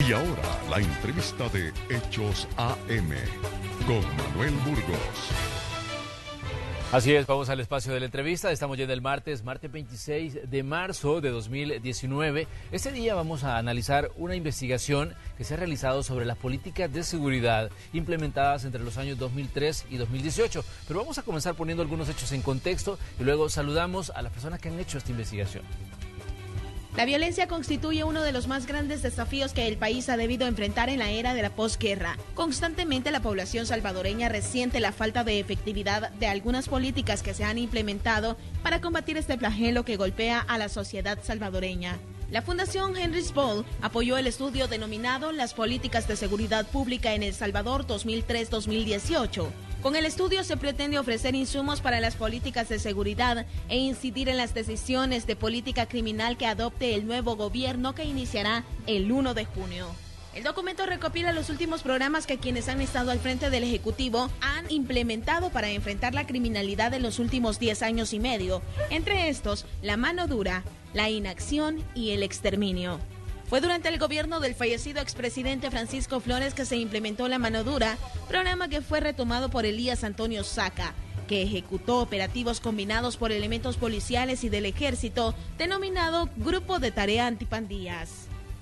Y ahora la entrevista de Hechos AM con Manuel Burgos. Así es, vamos al espacio de la entrevista. Estamos ya del martes 26 de marzo de 2019. Este día vamos a analizar una investigación que se ha realizado sobre las políticas de seguridad implementadas entre los años 2003 y 2018. Pero vamos a comenzar poniendo algunos hechos en contexto y luego saludamos a las personas que han hecho esta investigación. La violencia constituye uno de los más grandes desafíos que el país ha debido enfrentar en la era de la posguerra. Constantemente la población salvadoreña resiente la falta de efectividad de algunas políticas que se han implementado para combatir este flagelo que golpea a la sociedad salvadoreña. La Fundación Heinrich Böll apoyó el estudio denominado Las Políticas de Seguridad Pública en El Salvador 2003-2018. Con el estudio se pretende ofrecer insumos para las políticas de seguridad e incidir en las decisiones de política criminal que adopte el nuevo gobierno que iniciará el 1 de junio. El documento recopila los últimos programas que quienes han estado al frente del Ejecutivo han implementado para enfrentar la criminalidad en los últimos 10 años y medio. Entre estos, la mano dura, la inacción y el exterminio. Fue durante el gobierno del fallecido expresidente Francisco Flores que se implementó la mano dura, programa que fue retomado por Elías Antonio Saca, que ejecutó operativos combinados por elementos policiales y del ejército, denominado Grupo de Tarea Antipandillas.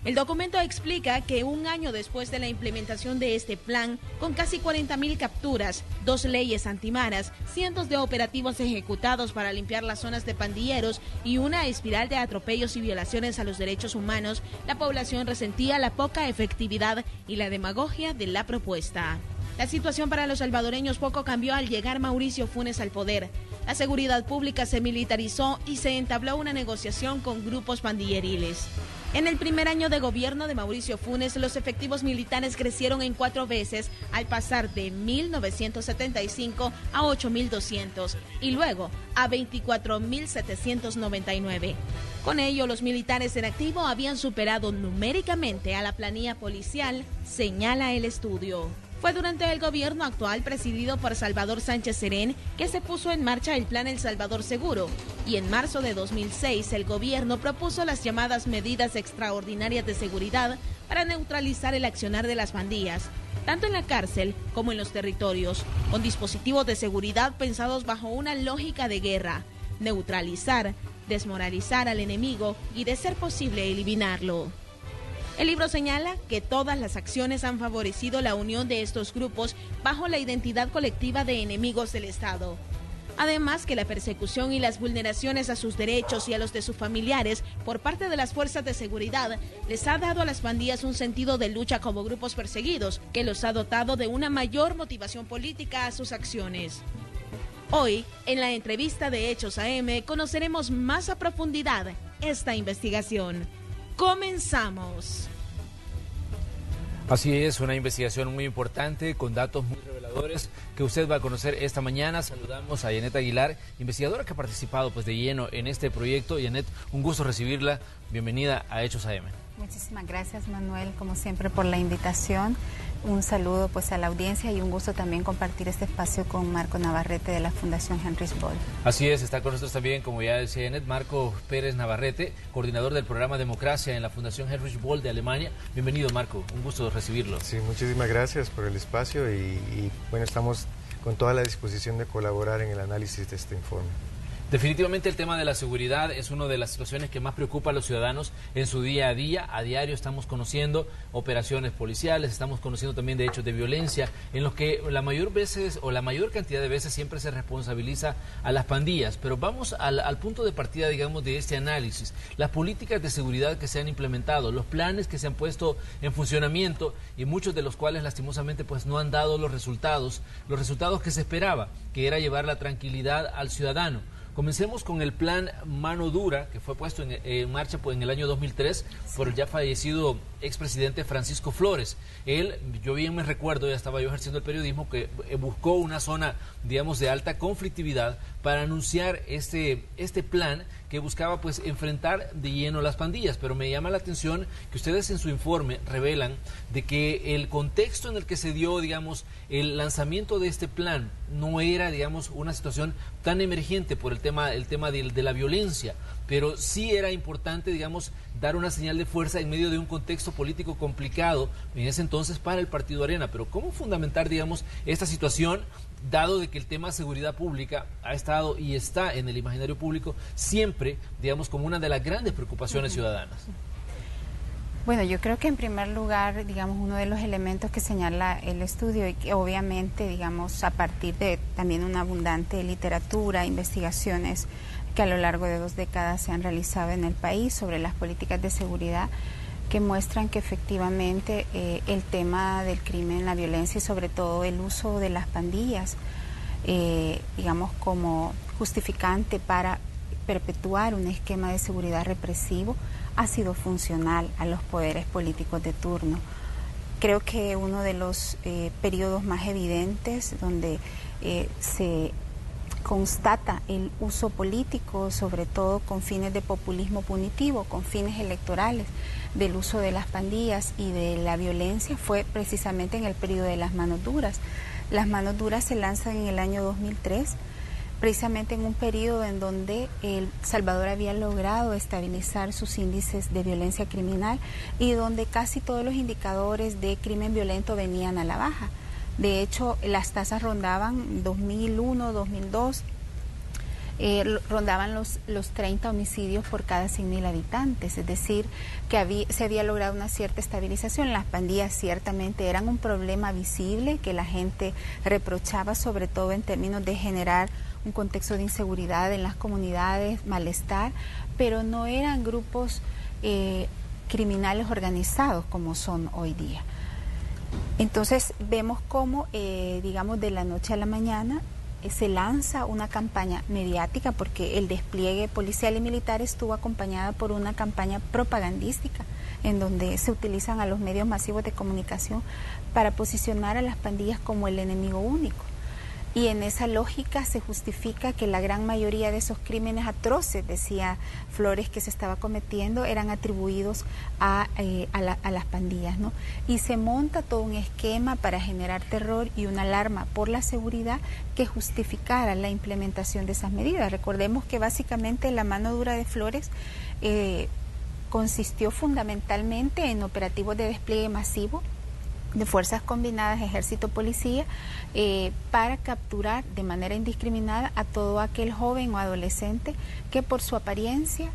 El documento explica que un año después de la implementación de este plan, con casi 40.000 capturas, 2 leyes antimaras, cientos de operativos ejecutados para limpiar las zonas de pandilleros y una espiral de atropellos y violaciones a los derechos humanos, la población resentía la poca efectividad y la demagogia de la propuesta. La situación para los salvadoreños poco cambió al llegar Mauricio Funes al poder. La seguridad pública se militarizó y se entabló una negociación con grupos pandilleriles. En el primer año de gobierno de Mauricio Funes, los efectivos militares crecieron en 4 veces, al pasar de 1.975 a 8.200 y luego a 24.799. Con ello, los militares en activo habían superado numéricamente a la planilla policial, señala el estudio. Fue durante el gobierno actual presidido por Salvador Sánchez Serén que se puso en marcha el Plan El Salvador Seguro y en marzo de 2006 el gobierno propuso las llamadas medidas extraordinarias de seguridad para neutralizar el accionar de las pandillas, tanto en la cárcel como en los territorios, con dispositivos de seguridad pensados bajo una lógica de guerra, neutralizar, desmoralizar al enemigo y, de ser posible, eliminarlo. El libro señala que todas las acciones han favorecido la unión de estos grupos bajo la identidad colectiva de enemigos del Estado. Además, que la persecución y las vulneraciones a sus derechos y a los de sus familiares por parte de las fuerzas de seguridad les ha dado a las pandillas un sentido de lucha como grupos perseguidos, que los ha dotado de una mayor motivación política a sus acciones. Hoy, en la entrevista de Hechos AM, conoceremos más a profundidad esta investigación. ¡Comenzamos! Así es, una investigación muy importante con datos muy reveladores que usted va a conocer esta mañana. Saludamos a Yanet Aguilar, investigadora que ha participado de lleno en este proyecto. Yanet, un gusto recibirla. Bienvenida a Hechos AM. Muchísimas gracias, Manuel, como siempre, por la invitación. Un saludo a la audiencia y un gusto también compartir este espacio con Marco Navarrete de la Fundación Heinrich Böll. Así es, está con nosotros también, como ya decía Janet, Marco Pérez Navarrete, coordinador del programa Democracia en la Fundación Heinrich Böll de Alemania. Bienvenido, Marco, un gusto recibirlo. Sí, muchísimas gracias por el espacio y bueno, estamos con toda la disposición de colaborar en el análisis de este informe. Definitivamente el tema de la seguridad es una de las situaciones que más preocupa a los ciudadanos en su día a día. A diario estamos conociendo operaciones policiales, estamos conociendo también de hechos de violencia en los que la mayor cantidad de veces siempre se responsabiliza a las pandillas. Pero vamos al punto de partida, digamos, de este análisis. Las políticas de seguridad que se han implementado, los planes que se han puesto en funcionamiento y muchos de los cuales lastimosamente no han dado los resultados que se esperaba, que era llevar la tranquilidad al ciudadano. Comencemos con el plan Mano Dura, que fue puesto en marcha en el año 2003 por el ya fallecido expresidente Francisco Flores. Él, yo bien me recuerdo, ya estaba yo ejerciendo el periodismo, que buscó una zona, digamos, de alta conflictividad para anunciar este plan que buscaba enfrentar de lleno las pandillas. Pero me llama la atención que ustedes en su informe revelan de que el contexto en el que se dio, digamos, el lanzamiento de este plan no era, digamos, una situación tan emergente por el tema de la violencia. pero sí era importante, digamos, dar una señal de fuerza en medio de un contexto político complicado en ese entonces para el Partido Arena. Pero ¿cómo fundamentar, digamos, esta situación, dado de que el tema de seguridad pública ha estado y está en el imaginario público siempre, digamos, como una de las grandes preocupaciones ciudadanas? Bueno, yo creo que en primer lugar, digamos, uno de los elementos que señala el estudio, y que obviamente, digamos, a partir de también una abundante literatura, investigaciones que a lo largo de 2 décadas se han realizado en el país sobre las políticas de seguridad, que muestran que efectivamente el tema del crimen, la violencia y sobre todo el uso de las pandillas, digamos, como justificante para perpetuar un esquema de seguridad represivo, ha sido funcional a los poderes políticos de turno. Creo que uno de los periodos más evidentes donde se constata el uso político, sobre todo con fines de populismo punitivo, con fines electorales, del uso de las pandillas y de la violencia, fue precisamente en el periodo de las manos duras. Las manos duras se lanzan en el año 2003, precisamente en un periodo en donde El Salvador había logrado estabilizar sus índices de violencia criminal y donde casi todos los indicadores de crimen violento venían a la baja. De hecho, las tasas rondaban 2001, 2002, rondaban los 30 homicidios por cada 100.000 habitantes, es decir, que se había logrado una cierta estabilización. Las pandillas ciertamente eran un problema visible que la gente reprochaba, sobre todo en términos de generar un contexto de inseguridad en las comunidades, malestar, pero no eran grupos criminales organizados como son hoy día. Entonces vemos cómo, digamos, de la noche a la mañana se lanza una campaña mediática, porque el despliegue policial y militar estuvo acompañada por una campaña propagandística en donde se utilizan a los medios masivos de comunicación para posicionar a las pandillas como el enemigo único. Y en esa lógica se justifica que la gran mayoría de esos crímenes atroces, decía Flores, que se estaba cometiendo, eran atribuidos a las pandillas, ¿no? Y se monta todo un esquema para generar terror y una alarma por la seguridad que justificara la implementación de esas medidas. Recordemos que básicamente la mano dura de Flores consistió fundamentalmente en operativos de despliegue masivo de fuerzas combinadas, ejército, policía, para capturar de manera indiscriminada a todo aquel joven o adolescente que por su apariencia,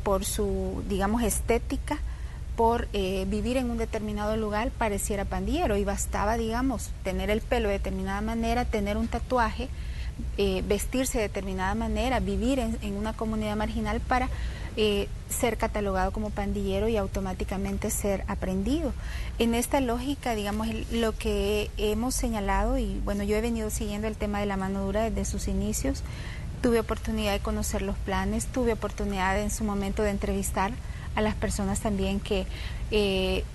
por su, digamos, estética, por vivir en un determinado lugar pareciera pandillero, y bastaba, digamos, tener el pelo de determinada manera, tener un tatuaje, vestirse de determinada manera, vivir en una comunidad marginal para ser catalogado como pandillero y automáticamente ser aprehendido. En esta lógica, digamos, lo que hemos señalado, y bueno, yo he venido siguiendo el tema de la mano dura desde sus inicios, tuve oportunidad de conocer los planes, tuve oportunidad en su momento de entrevistar a las personas también que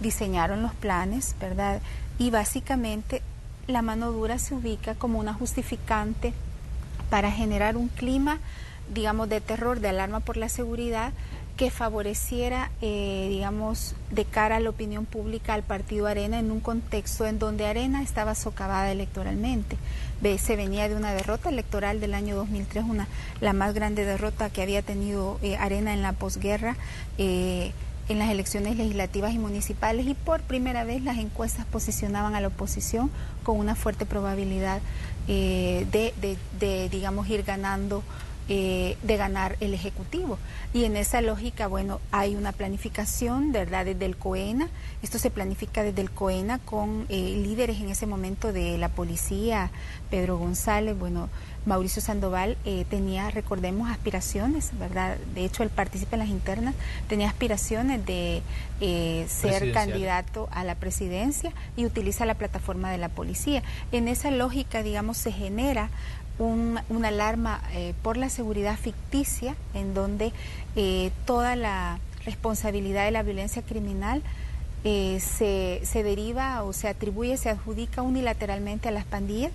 diseñaron los planes, ¿verdad? Y básicamente la mano dura se ubica como una justificante para generar un clima, digamos, de terror, de alarma por la seguridad, que favoreciera, digamos, de cara a la opinión pública al Partido Arena en un contexto en donde Arena estaba socavada electoralmente. Se venía de una derrota electoral del año 2003, la más grande derrota que había tenido Arena en la posguerra, en las elecciones legislativas y municipales, y por primera vez las encuestas posicionaban a la oposición con una fuerte probabilidad de digamos, ir ganando, de ganar el Ejecutivo. Y en esa lógica, bueno, hay una planificación, ¿verdad?, desde el COENA. Esto se planifica desde el COENA con líderes en ese momento de la policía, Pedro González, bueno, Mauricio Sandoval tenía, recordemos, aspiraciones, ¿verdad? De hecho, él participa en las internas, tenía aspiraciones de ser candidato a la presidencia y utiliza la plataforma de la policía. En esa lógica, digamos, se genera una alarma por la seguridad ficticia, en donde toda la responsabilidad de la violencia criminal se deriva o se atribuye, se adjudica unilateralmente a las pandillas,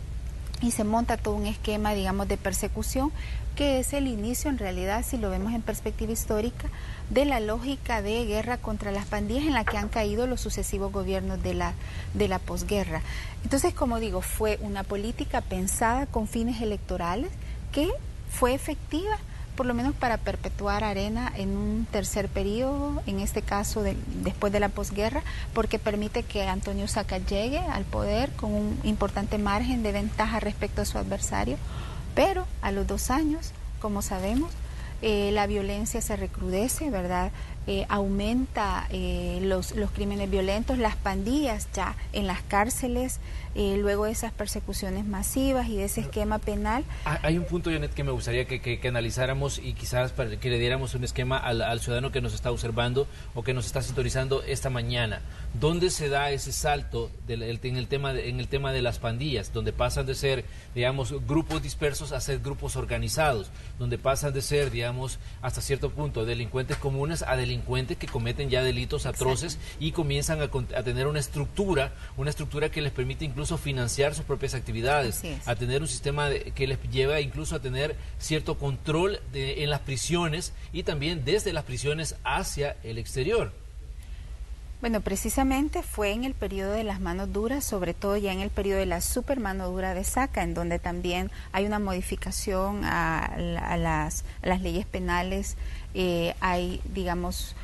y se monta todo un esquema, digamos, de persecución, que es el inicio, en realidad, si lo vemos en perspectiva histórica, de la lógica de guerra contra las pandillas en la que han caído los sucesivos gobiernos de la posguerra. Entonces, como digo, fue una política pensada con fines electorales que fue efectiva por lo menos para perpetuar Arena en un tercer periodo, en este caso después de la posguerra, porque permite que Antonio Saca llegue al poder con un importante margen de ventaja respecto a su adversario, pero a los 2 años, como sabemos, la violencia se recrudece, ¿verdad? Aumenta los crímenes violentos, las pandillas ya en las cárceles, luego de esas persecuciones masivas y de ese esquema penal. Hay un punto, Janet, que me gustaría que analizáramos y quizás para que le diéramos un esquema al ciudadano que nos está observando o que nos está sintonizando esta mañana. ¿Dónde se da ese salto en el tema de las pandillas? Donde pasan de ser, digamos, grupos dispersos a ser grupos organizados, donde pasan de ser, digamos, hasta cierto punto delincuentes comunes a delincuentes que cometen ya delitos atroces. Exacto. Y comienzan a tener una estructura que les permite incluso financiar sus propias actividades, a tener un sistema que les lleva incluso a tener cierto control en las prisiones y también desde las prisiones hacia el exterior. Bueno, precisamente fue en el periodo de las manos duras, sobre todo ya en el periodo de la super mano dura de Saca, en donde también hay una modificación a las leyes penales, hay, digamos,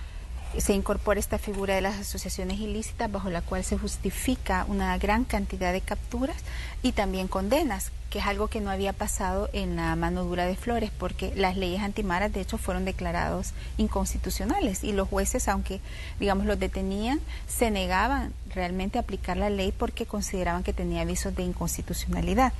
se incorpora esta figura de las asociaciones ilícitas bajo la cual se justifica una gran cantidad de capturas y también condenas, que es algo que no había pasado en la mano dura de Flores, porque las leyes antimaras de hecho fueron declarados inconstitucionales y los jueces, aunque digamos los detenían, se negaban realmente a aplicar la ley porque consideraban que tenía avisos de inconstitucionalidad.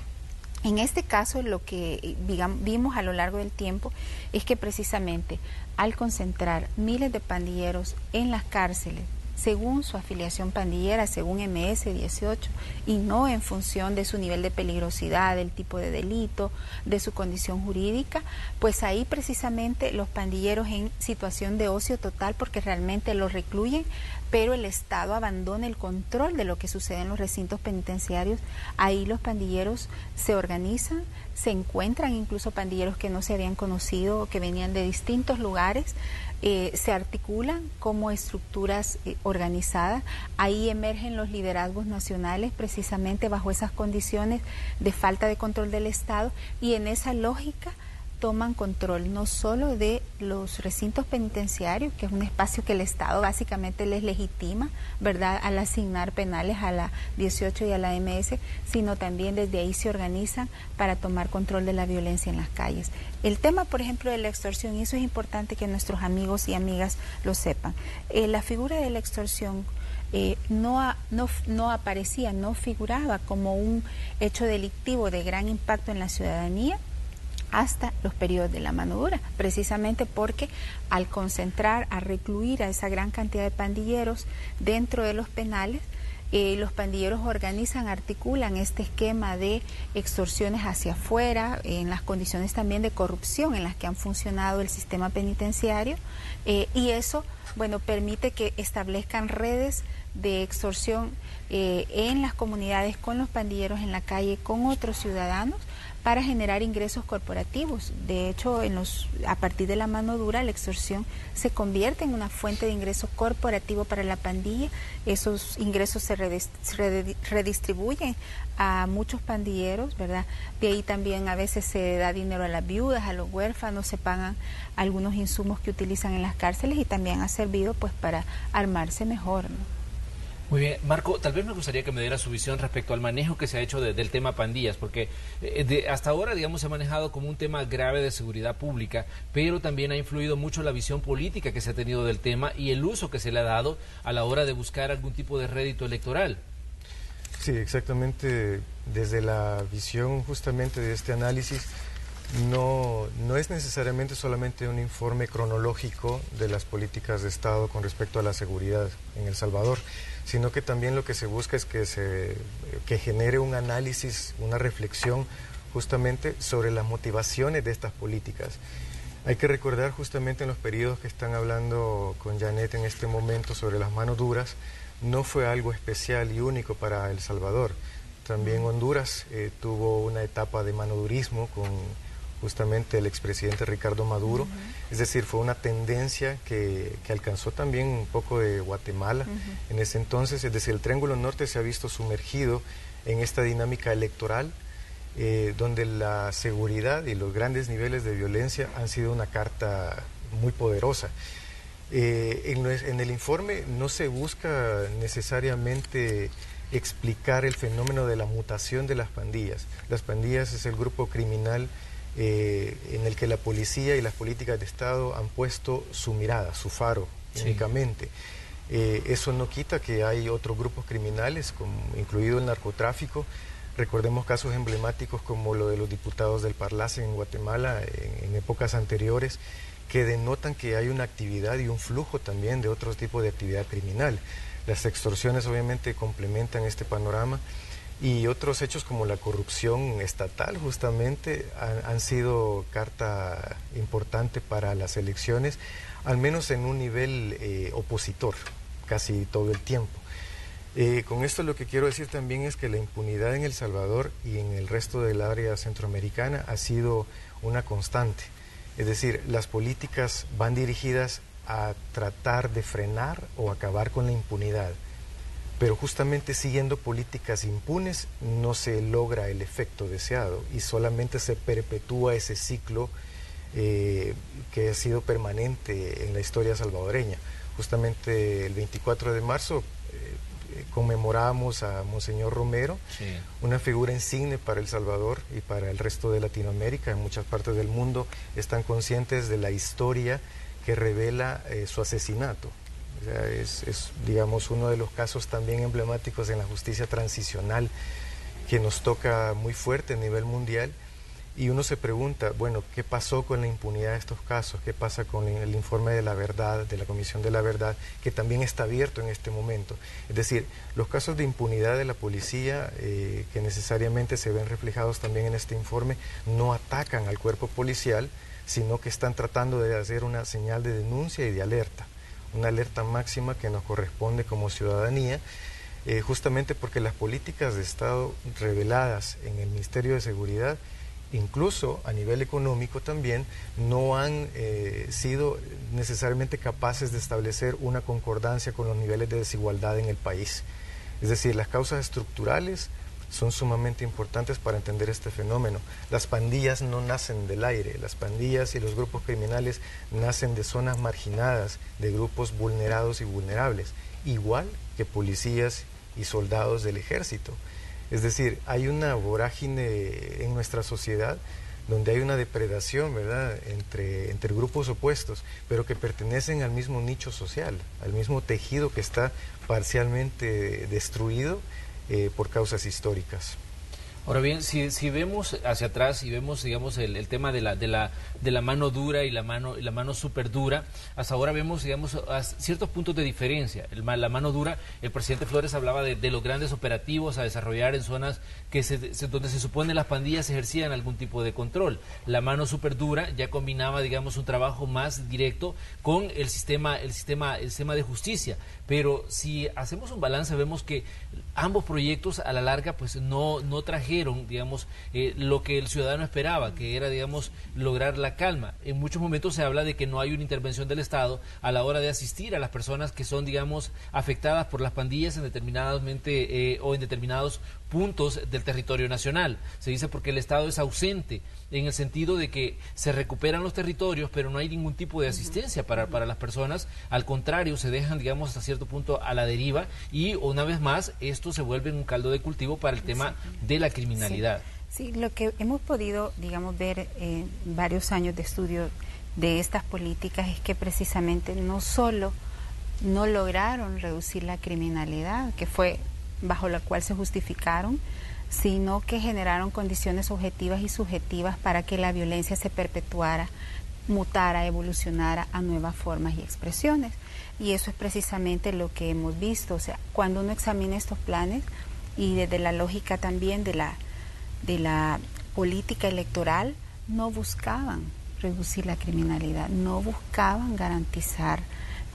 En este caso, lo que vimos a lo largo del tiempo es que precisamente al concentrar miles de pandilleros en las cárceles, según su afiliación pandillera, según MS-18, y no en función de su nivel de peligrosidad, del tipo de delito, de su condición jurídica, pues ahí precisamente los pandilleros en situación de ocio total, porque realmente los recluyen, pero el Estado abandona el control de lo que sucede en los recintos penitenciarios. Ahí los pandilleros se organizan, se encuentran incluso pandilleros que no se habían conocido, que venían de distintos lugares, se articulan como estructuras organizadas. Ahí emergen los liderazgos nacionales precisamente bajo esas condiciones de falta de control del Estado, y en esa lógica toman control no solo de los recintos penitenciarios, que es un espacio que el Estado básicamente les legitima, ¿verdad?, al asignar penales a la 18 y a la MS, sino también desde ahí se organizan para tomar control de la violencia en las calles. El tema, por ejemplo, de la extorsión, y eso es importante que nuestros amigos y amigas lo sepan, la figura de la extorsión no aparecía, no figuraba como un hecho delictivo de gran impacto en la ciudadanía hasta los periodos de la mano dura, precisamente porque al concentrar, a recluir a esa gran cantidad de pandilleros dentro de los penales, los pandilleros organizan, articulan este esquema de extorsiones hacia afuera, en las condiciones también de corrupción en las que han funcionado el sistema penitenciario, y eso, bueno, permite que establezcan redes de extorsión en las comunidades, con los pandilleros en la calle, con otros ciudadanos, para generar ingresos corporativos. De hecho, a partir de la mano dura, la extorsión se convierte en una fuente de ingreso corporativo para la pandilla. Esos ingresos se redistribuyen a muchos pandilleros, ¿verdad? De ahí también a veces se da dinero a las viudas, a los huérfanos, se pagan algunos insumos que utilizan en las cárceles, y también ha servido pues para armarse mejor, ¿no? Muy bien, Marco, tal vez me gustaría que me diera su visión respecto al manejo que se ha hecho del tema pandillas, porque hasta ahora, digamos, se ha manejado como un tema grave de seguridad pública, pero también ha influido mucho la visión política que se ha tenido del tema y el uso que se le ha dado a la hora de buscar algún tipo de rédito electoral. Sí, exactamente. Desde la visión justamente de este análisis, no es necesariamente solamente un informe cronológico de las políticas de Estado con respecto a la seguridad en El Salvador, sino que también lo que se busca es que genere un análisis, una reflexión justamente sobre las motivaciones de estas políticas. Hay que recordar justamente en los periodos que están hablando con Janet en este momento sobre las manos duras, no fue algo especial y único para El Salvador. También Honduras tuvo una etapa de manodurismo con justamente el expresidente Ricardo Maduro, es decir, fue una tendencia que alcanzó también un poco de Guatemala en ese entonces, es decir, el Triángulo Norte se ha visto sumergido en esta dinámica electoral donde la seguridad y los grandes niveles de violencia han sido una carta muy poderosa. En el informe no se busca necesariamente explicar el fenómeno de la mutación de las pandillas. Las pandillas es el grupo criminal en el que la policía y las políticas de Estado han puesto su mirada, su faro, únicamente. Eso no quita que hay otros grupos criminales, incluido el narcotráfico. Recordemos casos emblemáticos como lo de los diputados del Parlacen en Guatemala en épocas anteriores, que denotan que hay una actividad y un flujo también de otro tipo de actividad criminal. Las extorsiones obviamente complementan este panorama, y otros hechos como la corrupción estatal justamente han sido carta importante para las elecciones, al menos en un nivel opositor, casi todo el tiempo. Con esto lo que quiero decir también es que la impunidad en El Salvador y en el resto del área centroamericana ha sido una constante. Es decir, las políticas van dirigidas a tratar de frenar o acabar con la impunidad, pero justamente siguiendo políticas impunes no se logra el efecto deseado y solamente se perpetúa ese ciclo que ha sido permanente en la historia salvadoreña. Justamente el 24 de marzo conmemorábamos a Monseñor Romero, una figura insigne para El Salvador y para el resto de Latinoamérica. En muchas partes del mundo están conscientes de la historia que revela su asesinato. O sea, es, digamos, uno de los casos también emblemáticos en la justicia transicional que nos toca muy fuerte a nivel mundial. Y uno se pregunta, bueno, ¿qué pasó con la impunidad de estos casos? ¿Qué pasa con el informe de la verdad, de la Comisión de la Verdad, que también está abierto en este momento? Es decir, los casos de impunidad de la policía, que necesariamente se ven reflejados también en este informe, no atacan al cuerpo policial, sino que están tratando de hacer una señal de denuncia y de alerta, una alerta máxima que nos corresponde como ciudadanía, justamente porque las políticas de Estado reveladas en el Ministerio de Seguridad, incluso a nivel económico también, no han sido necesariamente capaces de establecer una concordancia con los niveles de desigualdad en el país. Es decir, las causas estructurales son sumamente importantes para entender este fenómeno. Las pandillas no nacen del aire, las pandillas y los grupos criminales nacen de zonas marginadas, de grupos vulnerados y vulnerables, igual que policías y soldados del ejército. Es decir, hay una vorágine en nuestra sociedad donde hay una depredación, ¿verdad?, entre grupos opuestos, pero que pertenecen al mismo nicho social, al mismo tejido que está parcialmente destruido por causas históricas. Ahora bien, si vemos hacia atrás y vemos, digamos, el tema de la mano dura y la mano súper dura, hasta ahora vemos, digamos, ciertos puntos de diferencia. La mano dura, el presidente Flores hablaba de los grandes operativos a desarrollar en zonas donde se supone las pandillas ejercían algún tipo de control. La mano súper dura ya combinaba, digamos, un trabajo más directo con el sistema de justicia. Pero si hacemos un balance, vemos que ambos proyectos a la larga pues no trajeron, digamos, lo que el ciudadano esperaba, que era, digamos, lograr la calma. En muchos momentos se habla de que no hay una intervención del Estado a la hora de asistir a las personas que son, digamos, afectadas por las pandillas en determinados puntos del territorio nacional. Se dice porque el Estado es ausente en el sentido de que se recuperan los territorios, pero no hay ningún tipo de asistencia para las personas. Al contrario, se dejan, digamos, hasta cierto punto a la deriva y una vez más esto se vuelve un caldo de cultivo para el tema de la criminalidad. Sí, lo que hemos podido, digamos, ver en varios años de estudio de estas políticas es que precisamente no solo no lograron reducir la criminalidad, que fue bajo la cual se justificaron, sino que generaron condiciones objetivas y subjetivas para que la violencia se perpetuara, mutara, evolucionara a nuevas formas y expresiones. Y eso es precisamente lo que hemos visto. O sea, cuando uno examina estos planes y desde la lógica también de la política electoral, no buscaban reducir la criminalidad, no buscaban garantizar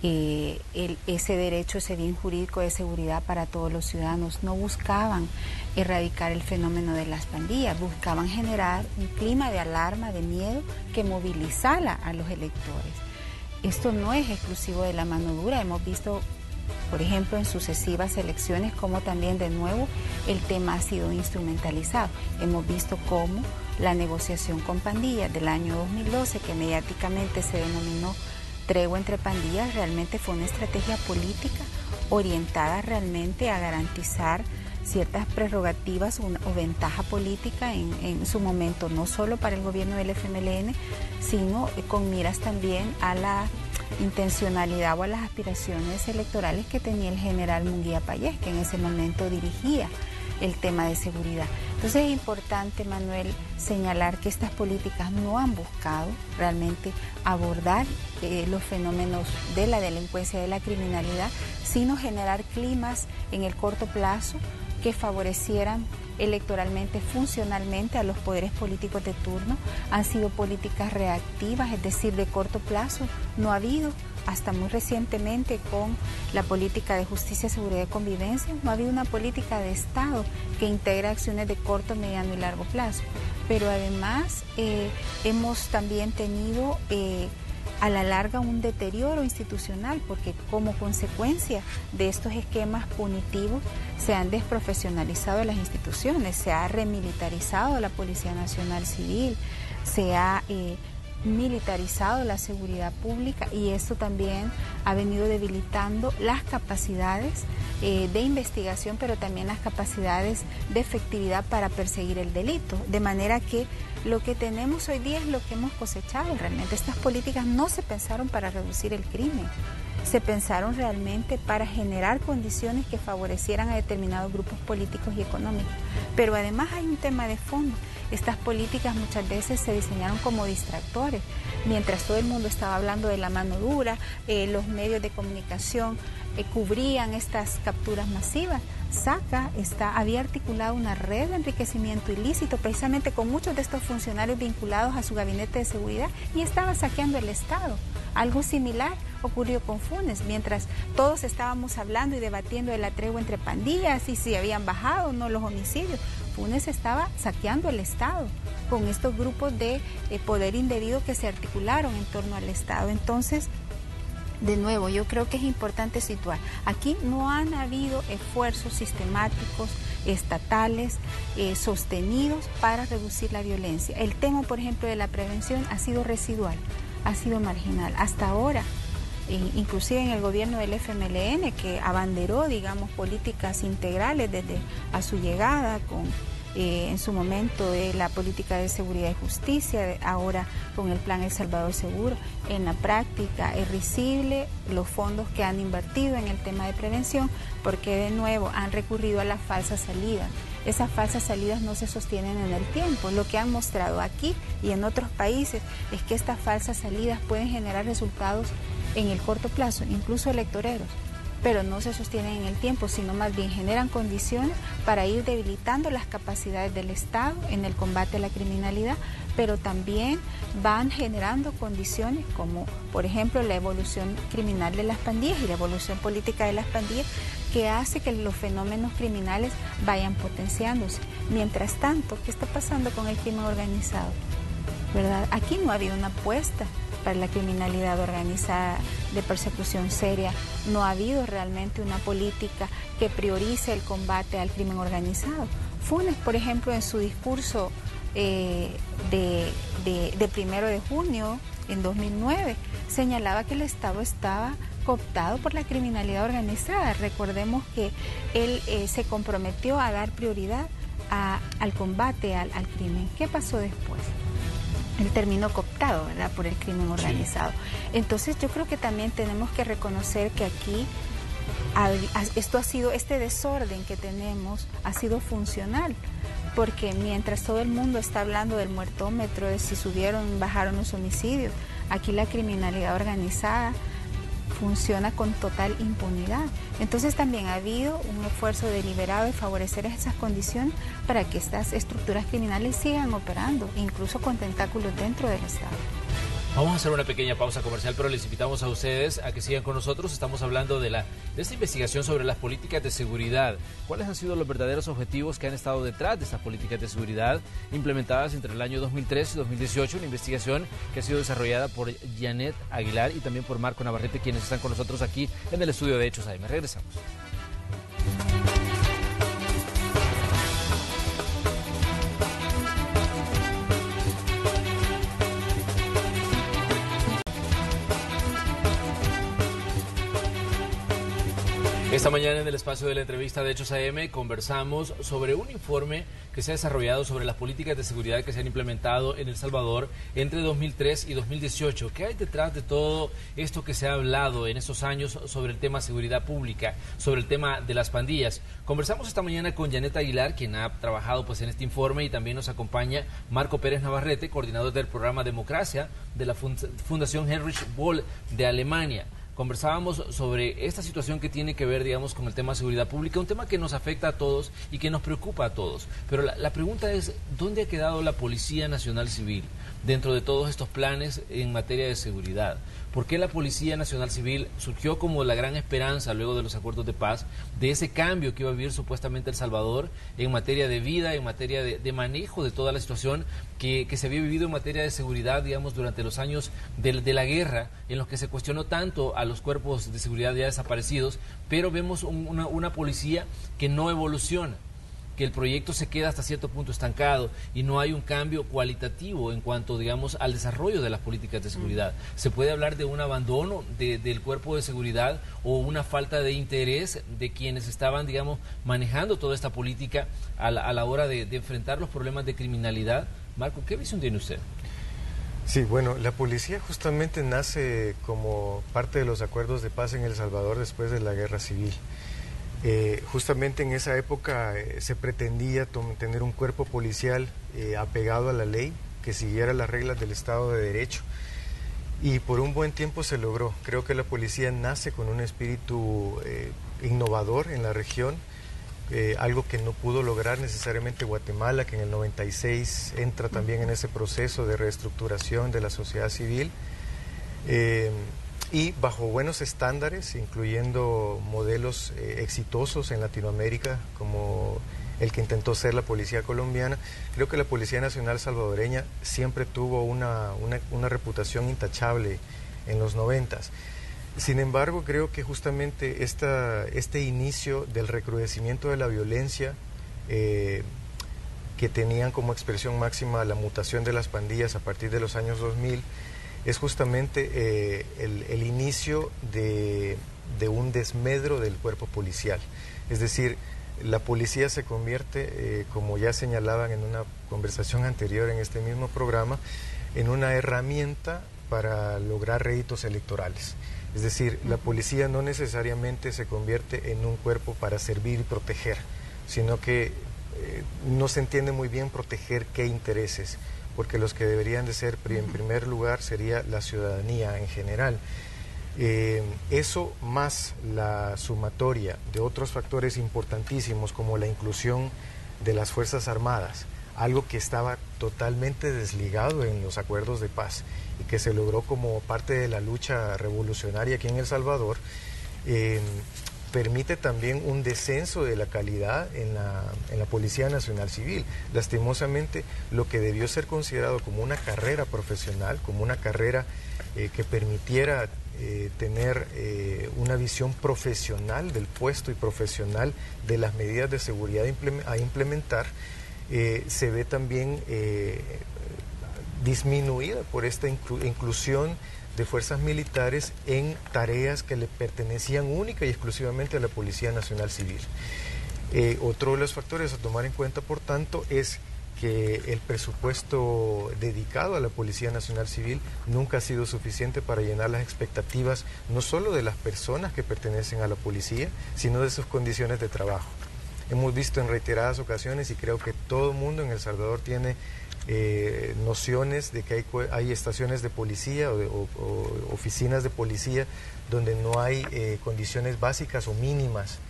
ese derecho, ese bien jurídico de seguridad para todos los ciudadanos, no buscaban erradicar el fenómeno de las pandillas, buscaban generar un clima de alarma, de miedo que movilizara a los electores. Esto no es exclusivo de la mano dura, hemos visto por ejemplo, en sucesivas elecciones, como también de nuevo el tema ha sido instrumentalizado. Hemos visto cómo la negociación con pandillas del año 2012, que mediáticamente se denominó tregua entre pandillas, realmente fue una estrategia política orientada realmente a garantizar ciertas prerrogativas o ventaja política en su momento, no solo para el gobierno del FMLN, sino con miras también a la intencionalidad o a las aspiraciones electorales que tenía el general Munguía Payés, que en ese momento dirigía el tema de seguridad. Entonces es importante, Manuel, señalar que estas políticas no han buscado realmente abordar los fenómenos de la delincuencia, de la criminalidad, sino generar climas en el corto plazo que favorecieran electoralmente, funcionalmente a los poderes políticos de turno. Han sido políticas reactivas, es decir, de corto plazo. No ha habido, hasta muy recientemente con la política de justicia, seguridad y convivencia, no ha habido una política de Estado que integre acciones de corto, mediano y largo plazo. Pero además hemos también tenido a la larga un deterioro institucional, porque como consecuencia de estos esquemas punitivos se han desprofesionalizado las instituciones, se ha remilitarizado la Policía Nacional Civil, se ha militarizado la seguridad pública, y esto también ha venido debilitando las capacidades de investigación, pero también las capacidades de efectividad para perseguir el delito, de manera que lo que tenemos hoy día es lo que hemos cosechado. Realmente estas políticas no se pensaron para reducir el crimen, se pensaron realmente para generar condiciones que favorecieran a determinados grupos políticos y económicos. Pero además hay un tema de fondo. Estas políticas muchas veces se diseñaron como distractores. Mientras todo el mundo estaba hablando de la mano dura, los medios de comunicación cubrían estas capturas masivas. SACA había articulado una red de enriquecimiento ilícito precisamente con muchos de estos funcionarios vinculados a su gabinete de seguridad, y estaba saqueando el Estado. Algo similar ocurrió con Funes. Mientras todos estábamos hablando y debatiendo de la tregua entre pandillas y si habían bajado o no los homicidios, Funes estaba saqueando el Estado con estos grupos de poder indebido que se articularon en torno al Estado. Entonces, de nuevo, yo creo que es importante situar, aquí no han habido esfuerzos sistemáticos, estatales, sostenidos para reducir la violencia. El tema, por ejemplo, de la prevención ha sido residual, ha sido marginal. Hasta ahora, inclusive en el gobierno del FMLN, que abanderó, digamos, políticas integrales desde a su llegada con en su momento la política de seguridad y justicia, ahora con el plan El Salvador Seguro, en la práctica es risible los fondos que han invertido en el tema de prevención, porque de nuevo han recurrido a las falsas salidas. Esas falsas salidas no se sostienen en el tiempo. Lo que han mostrado aquí y en otros países es que estas falsas salidas pueden generar resultados en el corto plazo, incluso electoreros, pero no se sostienen en el tiempo, sino más bien generan condiciones para ir debilitando las capacidades del Estado en el combate a la criminalidad, pero también van generando condiciones como, por ejemplo, la evolución criminal de las pandillas y la evolución política de las pandillas, que hace que los fenómenos criminales vayan potenciándose. Mientras tanto, ¿qué está pasando con el crimen organizado? ¿Verdad? Aquí no ha habido una apuesta para la criminalidad organizada de persecución seria, no ha habido realmente una política que priorice el combate al crimen organizado. Funes, por ejemplo, en su discurso de 1 de junio en 2009, señalaba que el Estado estaba cooptado por la criminalidad organizada. Recordemos que él se comprometió a dar prioridad al combate al crimen. ¿Qué pasó después? Él terminó cooptado, ¿verdad?, por el crimen organizado. Sí. Entonces yo creo que también tenemos que reconocer que aquí este desorden que tenemos ha sido funcional, porque mientras todo el mundo está hablando del muertómetro, de si subieron, bajaron los homicidios, aquí la criminalidad organizada funciona con total impunidad. Entonces también ha habido un esfuerzo deliberado de favorecer esas condiciones para que estas estructuras criminales sigan operando, incluso con tentáculos dentro del Estado. Vamos a hacer una pequeña pausa comercial, pero les invitamos a ustedes a que sigan con nosotros. Estamos hablando de esta investigación sobre las políticas de seguridad. ¿Cuáles han sido los verdaderos objetivos que han estado detrás de estas políticas de seguridad implementadas entre el año 2003 y 2018? Una investigación que ha sido desarrollada por Janet Aguilar y también por Marco Navarrete, quienes están con nosotros aquí en el estudio de Hechos AM. Regresamos. Esta mañana en el espacio de la entrevista de Hechos AM conversamos sobre un informe que se ha desarrollado sobre las políticas de seguridad que se han implementado en El Salvador entre 2003 y 2018. ¿Qué hay detrás de todo esto que se ha hablado en estos años sobre el tema seguridad pública, sobre el tema de las pandillas? Conversamos esta mañana con Janet Aguilar, quien ha trabajado en este informe, y también nos acompaña Marco Pérez Navarrete, coordinador del programa Democracia de la Fundación Heinrich Böll de Alemania. Conversábamos sobre esta situación que tiene que ver, digamos, con el tema de seguridad pública, un tema que nos afecta a todos y que nos preocupa a todos. Pero la pregunta es, ¿dónde ha quedado la Policía Nacional Civil dentro de todos estos planes en materia de seguridad? ¿Por qué la Policía Nacional Civil surgió como la gran esperanza luego de los acuerdos de paz, de ese cambio que iba a vivir supuestamente El Salvador en materia de vida, en materia de manejo de toda la situación que se había vivido en materia de seguridad, digamos, durante los años de la guerra, en los que se cuestionó tanto a los cuerpos de seguridad ya desaparecidos, pero vemos una policía que no evoluciona, que el proyecto se queda hasta cierto punto estancado y no hay un cambio cualitativo en cuanto, digamos, al desarrollo de las políticas de seguridad. ¿Se puede hablar de un abandono del cuerpo de seguridad o una falta de interés de quienes estaban, digamos, manejando toda esta política a la hora de enfrentar los problemas de criminalidad? Marco, ¿qué visión tiene usted? Sí, bueno, la policía justamente nace como parte de los acuerdos de paz en El Salvador después de la Guerra Civil. Justamente en esa época se pretendía tener un cuerpo policial apegado a la ley, que siguiera las reglas del Estado de Derecho, y por un buen tiempo se logró. Creo que la policía nace con un espíritu innovador en la región, algo que no pudo lograr necesariamente Guatemala, que en el 96 entra también en ese proceso de reestructuración de la sociedad civil. Y bajo buenos estándares, incluyendo modelos exitosos en Latinoamérica, como el que intentó ser la Policía Colombiana, creo que la Policía Nacional Salvadoreña siempre tuvo una reputación intachable en los 90s. Sin embargo, creo que justamente este inicio del recrudecimiento de la violencia, que tenían como expresión máxima la mutación de las pandillas a partir de los años 2000, es justamente el inicio de un desmedro del cuerpo policial. Es decir, la policía se convierte, como ya señalaban en una conversación anterior en este mismo programa, en una herramienta para lograr réditos electorales. Es decir, la policía no necesariamente se convierte en un cuerpo para servir y proteger, sino que no se entiende muy bien proteger qué intereses, porque los que deberían de ser en primer lugar sería la ciudadanía en general. Eso más la sumatoria de otros factores importantísimos como la inclusión de las Fuerzas Armadas, algo que estaba totalmente desligado en los acuerdos de paz y que se logró como parte de la lucha revolucionaria aquí en El Salvador, permite también un descenso de la calidad en la Policía Nacional Civil. Lastimosamente, lo que debió ser considerado como una carrera profesional, como una carrera que permitiera tener una visión profesional del puesto y profesional de las medidas de seguridad a implementar, se ve también disminuida por esta inclusión de fuerzas militares en tareas que le pertenecían única y exclusivamente a la Policía Nacional Civil. Otro de los factores a tomar en cuenta, por tanto, es que el presupuesto dedicado a la Policía Nacional Civil nunca ha sido suficiente para llenar las expectativas no solo de las personas que pertenecen a la policía, sino de sus condiciones de trabajo. Hemos visto en reiteradas ocasiones, y creo que todo el mundo en El Salvador tiene nociones de que hay estaciones de policía o oficinas de policía donde no hay condiciones básicas o mínimas,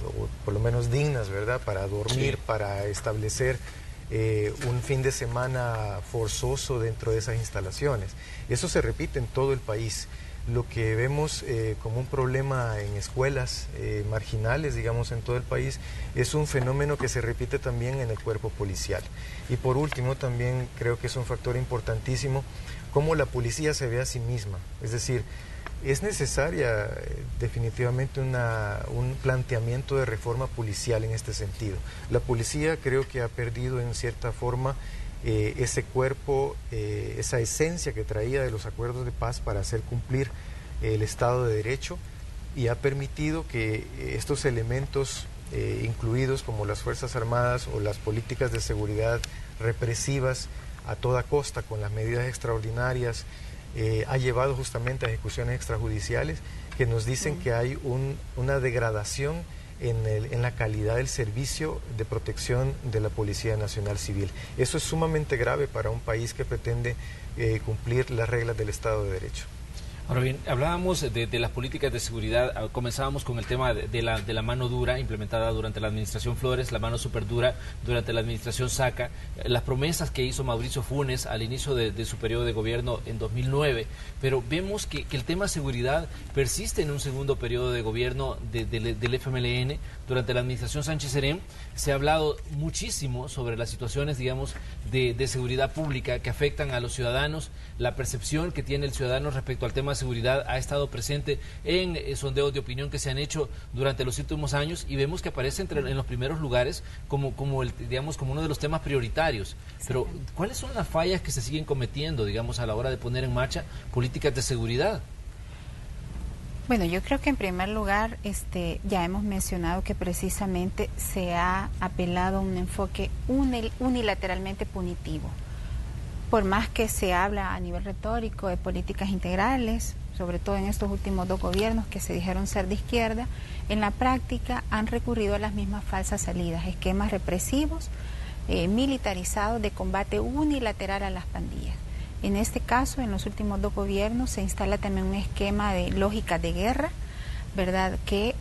o por lo menos dignas, ¿verdad?, para dormir, sí, para establecer un fin de semana forzoso dentro de esas instalaciones. Eso se repite en todo el país. Lo que vemos como un problema en escuelas marginales, digamos, en todo el país, es un fenómeno que se repite también en el cuerpo policial. Y por último, también creo que es un factor importantísimo cómo la policía se ve a sí misma. Es decir, es necesaria definitivamente un planteamiento de reforma policial en este sentido. La policía creo que ha perdido en cierta forma ese cuerpo, esa esencia que traía de los acuerdos de paz para hacer cumplir el Estado de Derecho, y ha permitido que estos elementos incluidos como las Fuerzas Armadas o las políticas de seguridad represivas a toda costa con las medidas extraordinarias ha llevado justamente a ejecuciones extrajudiciales que nos dicen que hay una degradación en la calidad del servicio de protección de la Policía Nacional Civil. Eso es sumamente grave para un país que pretende cumplir las reglas del Estado de Derecho. Ahora bien, hablábamos de las políticas de seguridad, comenzábamos con el tema de la mano dura implementada durante la administración Flores, la mano súper dura durante la administración Saca, las promesas que hizo Mauricio Funes al inicio de su periodo de gobierno en 2009, pero vemos que el tema seguridad persiste en un segundo periodo de gobierno del FMLN. Durante la administración Sánchez Serén se ha hablado muchísimo sobre las situaciones, digamos, de seguridad pública que afectan a los ciudadanos, la percepción que tiene el ciudadano respecto al tema de seguridad ha estado presente en sondeos de opinión que se han hecho durante los últimos años, y vemos que aparece en los primeros lugares como uno de los temas prioritarios. Pero ¿cuáles son las fallas que se siguen cometiendo, digamos, a la hora de poner en marcha políticas de seguridad? Bueno, yo creo que en primer lugar ya hemos mencionado que precisamente se ha apelado a un enfoque unilateralmente punitivo. Por más que se habla a nivel retórico de políticas integrales, sobre todo en estos últimos dos gobiernos que se dijeron ser de izquierda, en la práctica han recurrido a las mismas falsas salidas, esquemas represivos, militarizados de combate unilateral a las pandillas. En este caso, en los últimos dos gobiernos se instala también un esquema de lógica de guerra, ¿verdad?, que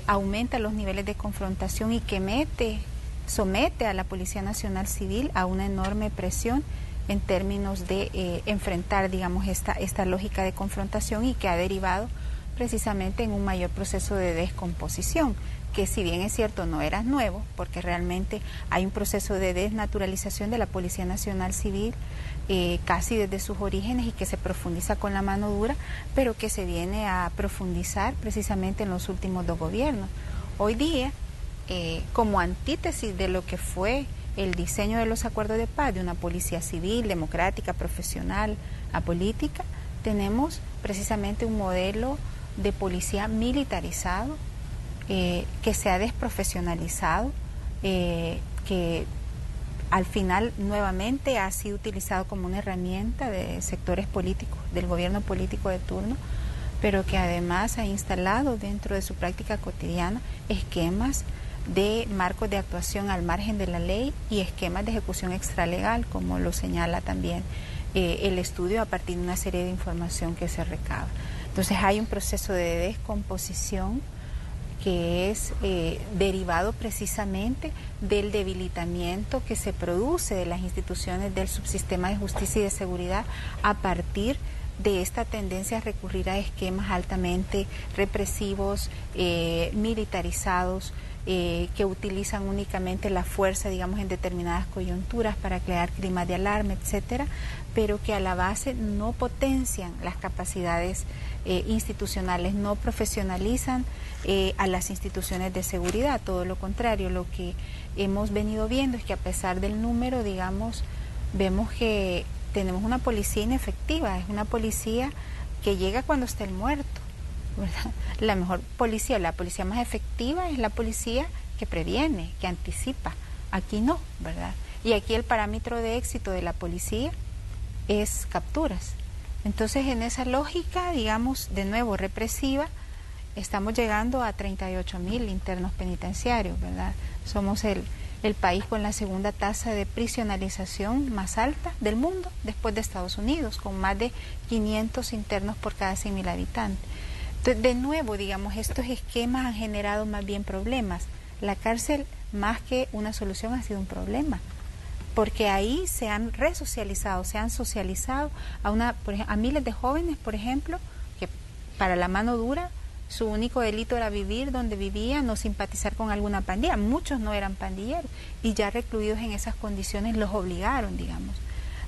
aumenta los niveles de confrontación y que somete a la Policía Nacional Civil a una enorme presión en términos de enfrentar, digamos, esta lógica de confrontación, y que ha derivado precisamente en un mayor proceso de descomposición, que si bien es cierto no era nuevo, porque realmente hay un proceso de desnaturalización de la Policía Nacional Civil casi desde sus orígenes, y que se profundiza con la mano dura, pero que se viene a profundizar precisamente en los últimos dos gobiernos. Hoy día, como antítesis de lo que fue el diseño de los acuerdos de paz, de una policía civil, democrática, profesional, apolítica, tenemos precisamente un modelo de policía militarizado, que se ha desprofesionalizado, que al final nuevamente ha sido utilizado como una herramienta de sectores políticos, del gobierno político de turno, pero que además ha instalado dentro de su práctica cotidiana esquemas de marcos de actuación al margen de la ley y esquemas de ejecución extralegal, como lo señala también el estudio a partir de una serie de información que se recaba. Entonces hay un proceso de descomposición que es derivado precisamente del debilitamiento que se produce de las instituciones del subsistema de justicia y de seguridad a partir de esta tendencia a recurrir a esquemas altamente represivos, militarizados, que utilizan únicamente la fuerza, digamos, en determinadas coyunturas para crear climas de alarma, etcétera, pero que a la base no potencian las capacidades institucionales, no profesionalizan a las instituciones de seguridad. Todo lo contrario, lo que hemos venido viendo es que a pesar del número, digamos, vemos que tenemos una policía inefectiva, es una policía que llega cuando está el muerto, ¿verdad? La mejor policía, la policía más efectiva es la policía que previene, que anticipa. Aquí no, ¿verdad? Y aquí el parámetro de éxito de la policía es capturas. Entonces, en esa lógica, digamos, de nuevo represiva, estamos llegando a 38.000 internos penitenciarios, ¿verdad? Somos el país con la segunda tasa de prisionalización más alta del mundo, después de Estados Unidos, con más de 500 internos por cada 100.000 habitantes. Entonces, de nuevo, digamos, estos esquemas han generado más bien problemas. La cárcel, más que una solución, ha sido un problema. porque ahí se han resocializado, se han socializado a miles de jóvenes, por ejemplo, que para la mano dura su único delito era vivir donde vivían, no simpatizar con alguna pandilla. Muchos no eran pandilleros y ya recluidos en esas condiciones los obligaron, digamos,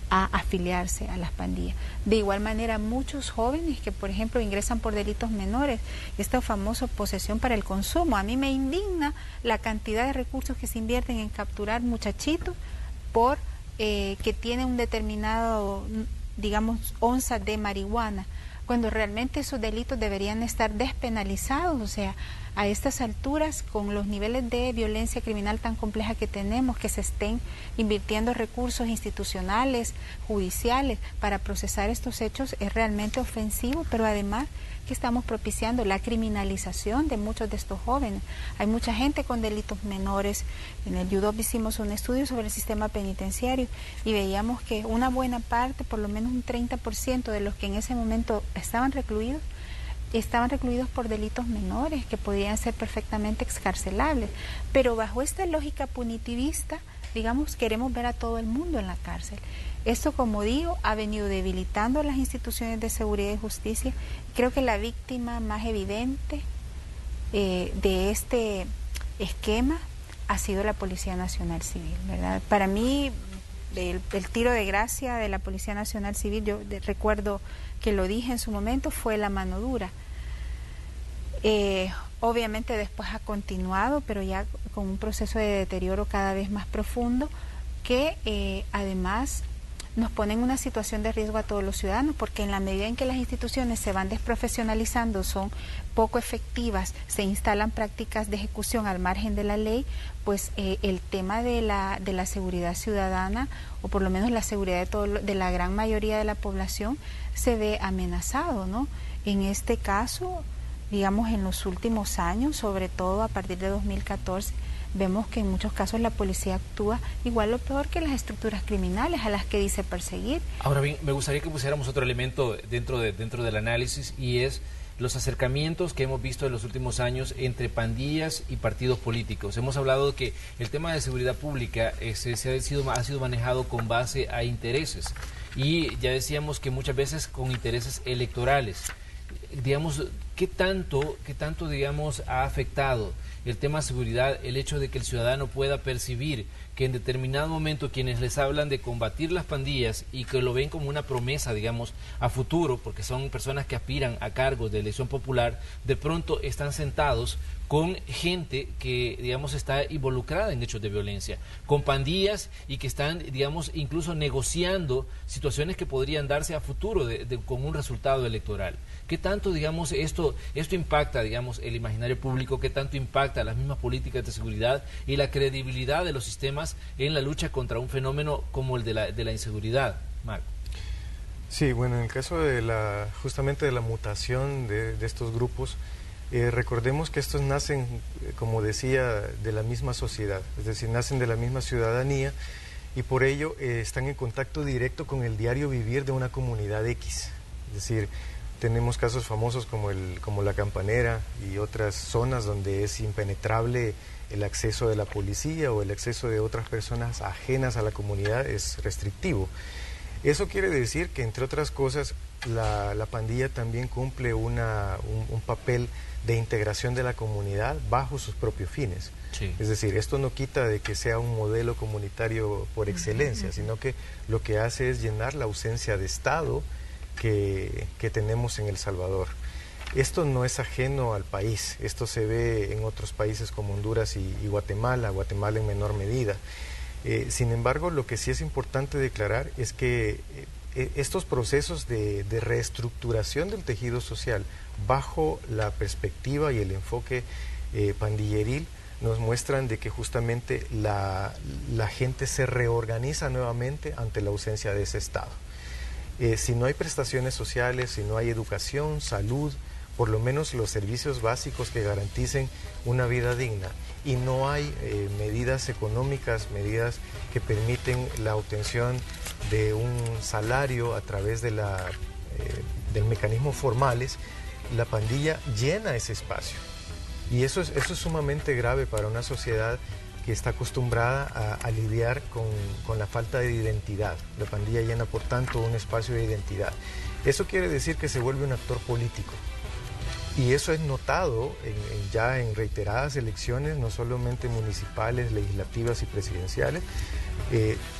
a afiliarse a las pandillas. De igual manera, muchos jóvenes que, por ejemplo, ingresan por delitos menores, esta famosa posesión para el consumo. A mí me indigna la cantidad de recursos que se invierten en capturar muchachitos por que tienen un determinado, digamos, onza de marihuana, cuando realmente esos delitos deberían estar despenalizados. O sea, a estas alturas, con los niveles de violencia criminal tan compleja que tenemos, que se estén invirtiendo recursos institucionales, judiciales, para procesar estos hechos, es realmente ofensivo, pero además que estamos propiciando la criminalización de muchos de estos jóvenes. Hay mucha gente con delitos menores. En el UDOP hicimos un estudio sobre el sistema penitenciario y veíamos que una buena parte, por lo menos un 30% de los que en ese momento estaban recluidos por delitos menores que podían ser perfectamente excarcelables. Pero bajo esta lógica punitivista, digamos, queremos ver a todo el mundo en la cárcel. Esto, como digo, ha venido debilitando las instituciones de seguridad y justicia. Creo que la víctima más evidente de este esquema ha sido la Policía Nacional Civil, ¿verdad? Para mí, el tiro de gracia de la Policía Nacional Civil, yo recuerdo que lo dije en su momento, fue la mano dura. Obviamente después ha continuado, pero ya con un proceso de deterioro cada vez más profundo, que además nos pone en una situación de riesgo a todos los ciudadanos, porque en la medida en que las instituciones se van desprofesionalizando, son poco efectivas, se instalan prácticas de ejecución al margen de la ley, pues el tema de la seguridad ciudadana, o por lo menos la seguridad de la gran mayoría de la población, se ve amenazado, ¿no? En este caso, digamos, en los últimos años, sobre todo a partir de 2014, vemos que en muchos casos la policía actúa igual o peor que las estructuras criminales a las que dice perseguir. Ahora bien, me gustaría que pusiéramos otro elemento dentro del análisis, y es los acercamientos que hemos visto en los últimos años entre pandillas y partidos políticos. Hemos hablado que el tema de seguridad pública ha sido manejado con base a intereses, y ya decíamos que muchas veces con intereses electorales. Digamos, ¿qué tanto, digamos, ha afectado el tema de seguridad el hecho de que el ciudadano pueda percibir que en determinado momento quienes les hablan de combatir las pandillas y que lo ven como una promesa, digamos, a futuro, porque son personas que aspiran a cargos de elección popular, de pronto están sentados con gente que, digamos, está involucrada en hechos de violencia, con pandillas, y que están, digamos, incluso negociando situaciones que podrían darse a futuro con un resultado electoral? ¿Qué tanto, digamos, esto impacta, digamos, el imaginario público? ¿Qué tanto impacta las mismas políticas de seguridad y la credibilidad de los sistemas en la lucha contra un fenómeno como el de la inseguridad, Marco? Sí, bueno, en el caso de justamente de la mutación de estos grupos, recordemos que estos nacen, como decía, de la misma sociedad, es decir, nacen de la misma ciudadanía, y por ello están en contacto directo con el diario vivir de una comunidad X. Es decir, tenemos casos famosos como La Campanera y otras zonas donde es impenetrable el acceso de la policía, o el acceso de otras personas ajenas a la comunidad es restrictivo. Eso quiere decir que, entre otras cosas, la pandilla también cumple un papel de integración de la comunidad bajo sus propios fines. Sí. Es decir, esto no quita de que sea un modelo comunitario por excelencia, sino que lo que hace es llenar la ausencia de Estado que tenemos en El Salvador. Esto no es ajeno al país, esto se ve en otros países como Honduras y Guatemala en menor medida. Sin embargo, lo que sí es importante declarar es que estos procesos de reestructuración del tejido social bajo la perspectiva y el enfoque pandilleril nos muestran de que justamente la gente se reorganiza nuevamente ante la ausencia de ese Estado. Si no hay prestaciones sociales, si no hay educación, salud, por lo menos los servicios básicos que garanticen una vida digna, y no hay medidas económicas, medidas que permiten la obtención de un salario a través de del mecanismos formales, la pandilla llena ese espacio. Y eso es sumamente grave para una sociedad que está acostumbrada a lidiar con la falta de identidad. La pandilla llena, por tanto, un espacio de identidad. Eso quiere decir que se vuelve un actor político. Y eso es notado ya en reiteradas elecciones, no solamente municipales, legislativas y presidenciales,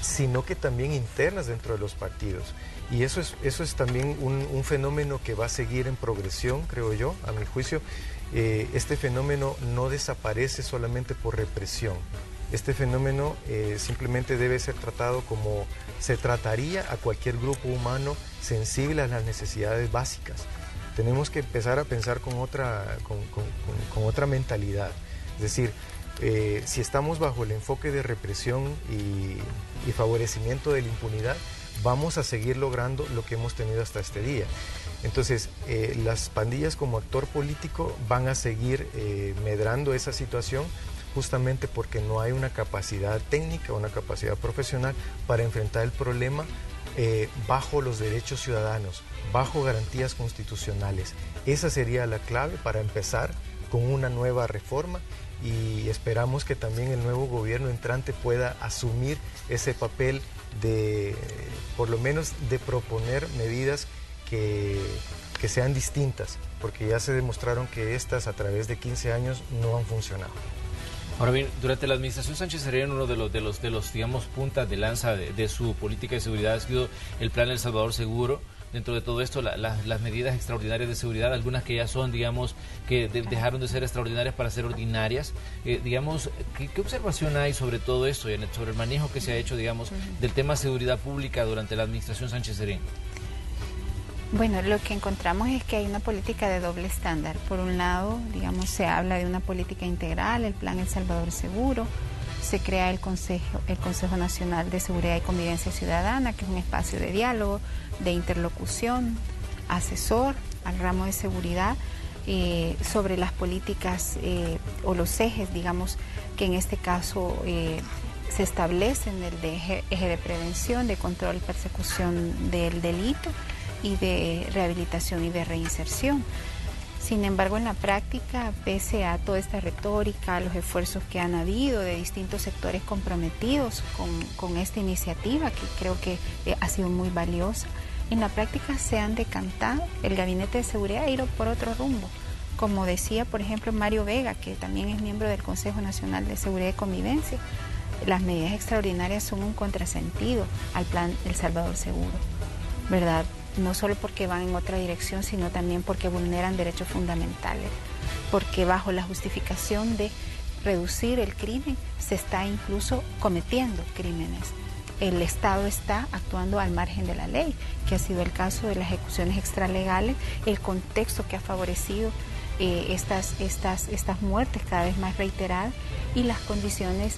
sino que también internas dentro de los partidos. Y eso es también un fenómeno que va a seguir en progresión, creo yo, a mi juicio. Este fenómeno no desaparece solamente por represión. Este fenómeno simplemente debe ser tratado como se trataría a cualquier grupo humano sensible a las necesidades básicas. Tenemos que empezar a pensar con otra mentalidad. Es decir, si estamos bajo el enfoque de represión y favorecimiento de la impunidad, vamos a seguir logrando lo que hemos tenido hasta este día. Entonces, las pandillas como actor político van a seguir medrando esa situación, justamente porque no hay una capacidad técnica, una capacidad profesional para enfrentar el problema bajo los derechos ciudadanos, bajo garantías constitucionales. Esa sería la clave para empezar con una nueva reforma, y esperamos que también el nuevo gobierno entrante pueda asumir ese papel de, por lo menos, de proponer medidas que sean distintas, porque ya se demostraron que estas a través de 15 años no han funcionado. Ahora bien, durante la administración Sánchez Serén, uno de los digamos, puntas de lanza de su política de seguridad ha sido el plan El Salvador Seguro. Dentro de todo esto, las medidas extraordinarias de seguridad, algunas que ya son, digamos, que dejaron de ser extraordinarias para ser ordinarias. Digamos, ¿qué observación hay sobre todo esto, sobre el manejo que se ha hecho, digamos, del tema seguridad pública durante la administración Sánchez Serén? Bueno, lo que encontramos es que hay una política de doble estándar. Por un lado, digamos, se habla de una política integral, el plan El Salvador Seguro, se crea el Consejo Nacional de Seguridad y Convivencia Ciudadana, que es un espacio de diálogo, de interlocución, asesor al ramo de seguridad sobre las políticas o los ejes, digamos, que en este caso se establecen, el de eje de prevención, de control y persecución del delito y de rehabilitación y de reinserción. Sin embargo, en la práctica, pese a toda esta retórica, los esfuerzos que han habido de distintos sectores comprometidos con esta iniciativa, que creo que ha sido muy valiosa, en la práctica se han decantado, el Gabinete de Seguridad ha ido por otro rumbo. Como decía, por ejemplo, Mario Vega, que también es miembro del Consejo Nacional de Seguridad y Convivencia, las medidas extraordinarias son un contrasentido al plan El Salvador Seguro, ¿verdad? No solo porque van en otra dirección, sino también porque vulneran derechos fundamentales, porque bajo la justificación de reducir el crimen se está incluso cometiendo crímenes. El Estado está actuando al margen de la ley, que ha sido el caso de las ejecuciones extralegales, el contexto que ha favorecido estas muertes cada vez más reiteradas y las condiciones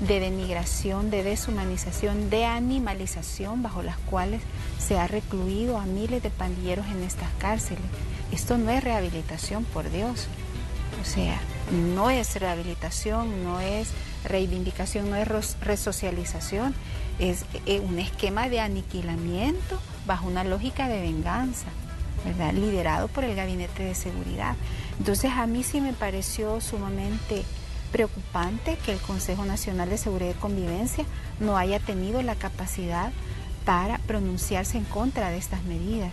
de denigración, de deshumanización, de animalización bajo las cuales se ha recluido a miles de pandilleros en estas cárceles. Esto no es rehabilitación, por Dios. O sea, no es rehabilitación, no es reivindicación, no es resocialización. Es un esquema de aniquilamiento bajo una lógica de venganza, ¿verdad? Liderado por el Gabinete de Seguridad. Entonces, a mí sí me pareció sumamente preocupante que el Consejo Nacional de Seguridad y Convivencia no haya tenido la capacidad para pronunciarse en contra de estas medidas.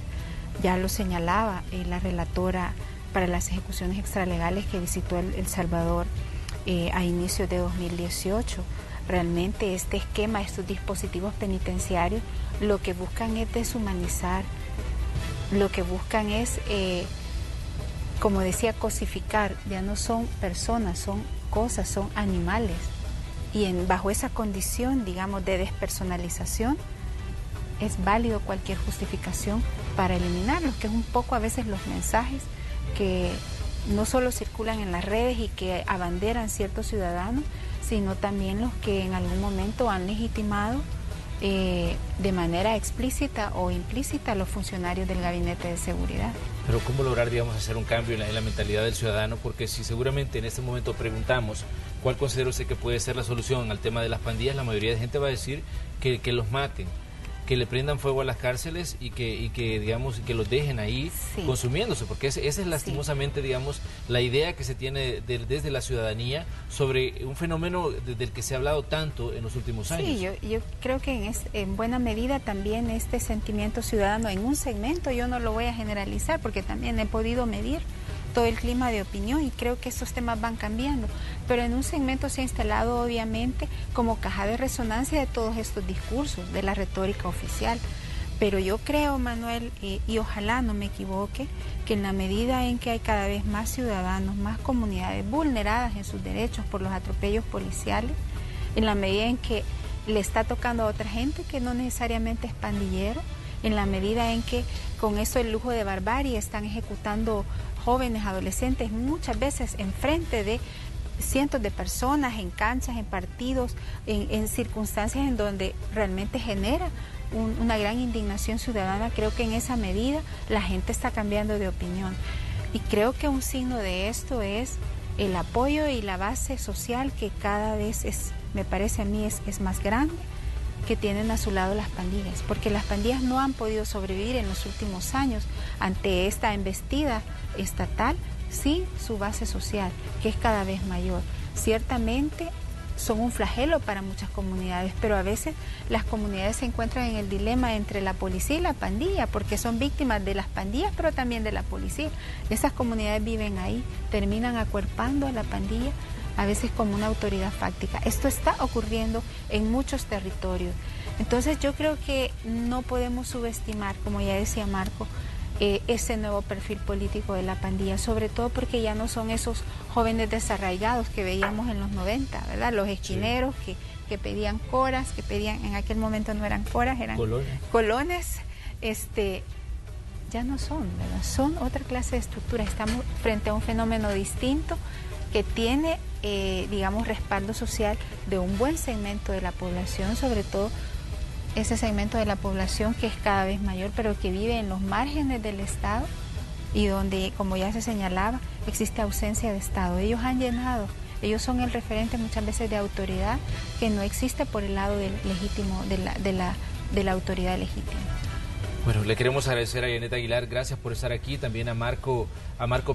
Ya lo señalaba la relatora para las ejecuciones extralegales que visitó El Salvador a inicios de 2018. Realmente este esquema, estos dispositivos penitenciarios, lo que buscan es deshumanizar, lo que buscan es, como decía, cosificar. Ya no son personas, son cosas, son animales, y bajo esa condición, digamos, de despersonalización es válido cualquier justificación para eliminarlos, que es un poco a veces los mensajes que no solo circulan en las redes y que abanderan ciertos ciudadanos, sino también los que en algún momento han legitimado de manera explícita o implícita a los funcionarios del Gabinete de Seguridad. Pero ¿cómo lograr, digamos, hacer un cambio en la mentalidad del ciudadano? Porque si seguramente en este momento preguntamos cuál considera usted que puede ser la solución al tema de las pandillas, la mayoría de gente va a decir que los maten. que le prendan fuego a las cárceles y que digamos, que los dejen ahí consumiéndose, porque esa es lastimosamente, digamos, la idea que se tiene desde la ciudadanía sobre un fenómeno del que se ha hablado tanto en los últimos años. Sí, yo creo que en buena medida también este sentimiento ciudadano en un segmento, yo no lo voy a generalizar porque también he podido medir todo el clima de opinión y creo que estos temas van cambiando, pero en un segmento se ha instalado obviamente como caja de resonancia de todos estos discursos, de la retórica oficial. Pero yo creo, Manuel, y ojalá no me equivoque, que en la medida en que hay cada vez más ciudadanos, más comunidades vulneradas en sus derechos por los atropellos policiales, en la medida en que le está tocando a otra gente que no necesariamente es pandillero, en la medida en que con eso el lujo de barbarie están ejecutando jóvenes, adolescentes, muchas veces enfrente de cientos de personas, en canchas, en partidos, en circunstancias en donde realmente genera una gran indignación ciudadana. Creo que en esa medida la gente está cambiando de opinión. Y creo que un signo de esto es el apoyo y la base social que cada vez me parece a mí, es más grande, que tienen a su lado las pandillas, porque las pandillas no han podido sobrevivir en los últimos años ante esta embestida estatal sin su base social, que es cada vez mayor. Ciertamente son un flagelo para muchas comunidades, pero a veces las comunidades se encuentran en el dilema entre la policía y la pandilla, porque son víctimas de las pandillas, pero también de la policía. Esas comunidades viven ahí, terminan acuerpando a la pandilla, a veces como una autoridad fáctica. Esto está ocurriendo en muchos territorios. Entonces yo creo que no podemos subestimar, como ya decía Marco, ese nuevo perfil político de la pandilla, sobre todo porque ya no son esos jóvenes desarraigados que veíamos en los 90, ¿verdad? Los esquineros que pedían coras, que pedían, en aquel momento no eran coras, eran colones, ya no son, ¿verdad? Son otra clase de estructura. Estamos frente a un fenómeno distinto que tiene, digamos, respaldo social de un buen segmento de la población, sobre todo ese segmento de la población que es cada vez mayor, pero que vive en los márgenes del Estado y donde, como ya se señalaba, existe ausencia de Estado. Ellos han llenado, ellos son el referente muchas veces de autoridad que no existe por el lado del legítimo, de la autoridad legítima. Bueno, le queremos agradecer a Janet Aguilar, gracias por estar aquí, también a Marco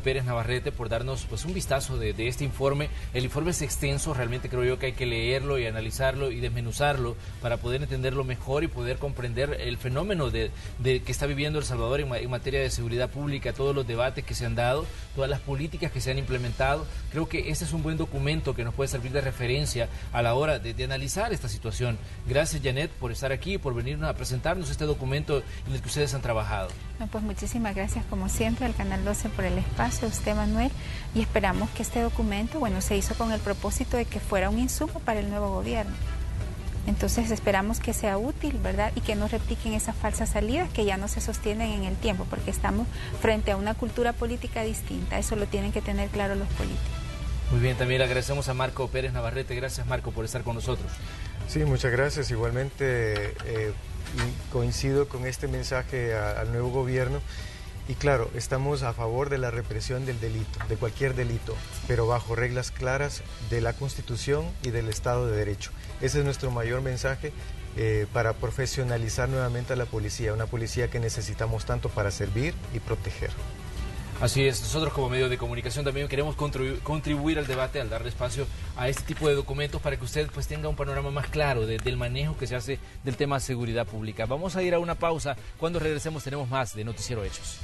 Pérez Navarrete por darnos pues un vistazo de este informe. El informe es extenso, realmente creo yo que hay que leerlo y analizarlo y desmenuzarlo para poder entenderlo mejor y poder comprender el fenómeno de que está viviendo El Salvador en materia de seguridad pública, todos los debates que se han dado, todas las políticas que se han implementado. Creo que este es un buen documento que nos puede servir de referencia a la hora de analizar esta situación. Gracias, Janet, por estar aquí, por venirnos a presentarnos este documento en el que ustedes han trabajado. No, pues muchísimas gracias como siempre al Canal 12 por el espacio, a usted, Manuel, y esperamos que este documento, bueno, se hizo con el propósito de que fuera un insumo para el nuevo gobierno. Entonces esperamos que sea útil, ¿verdad? Y que no repliquen esas falsas salidas que ya no se sostienen en el tiempo, porque estamos frente a una cultura política distinta. Eso lo tienen que tener claro los políticos. Muy bien, también le agradecemos a Marco Pérez Navarrete. Gracias, Marco, por estar con nosotros. Sí, muchas gracias. Igualmente coincido con este mensaje al nuevo gobierno. Y claro, estamos a favor de la represión del delito, de cualquier delito, pero bajo reglas claras de la Constitución y del Estado de Derecho. Ese es nuestro mayor mensaje para profesionalizar nuevamente a la policía, una policía que necesitamos tanto para servir y proteger. Así es, nosotros como medio de comunicación también queremos contribuir al debate, al darle espacio a este tipo de documentos para que usted pues tenga un panorama más claro del manejo que se hace del tema de seguridad pública. Vamos a ir a una pausa, cuando regresemos tenemos más de Noticiero Hechos.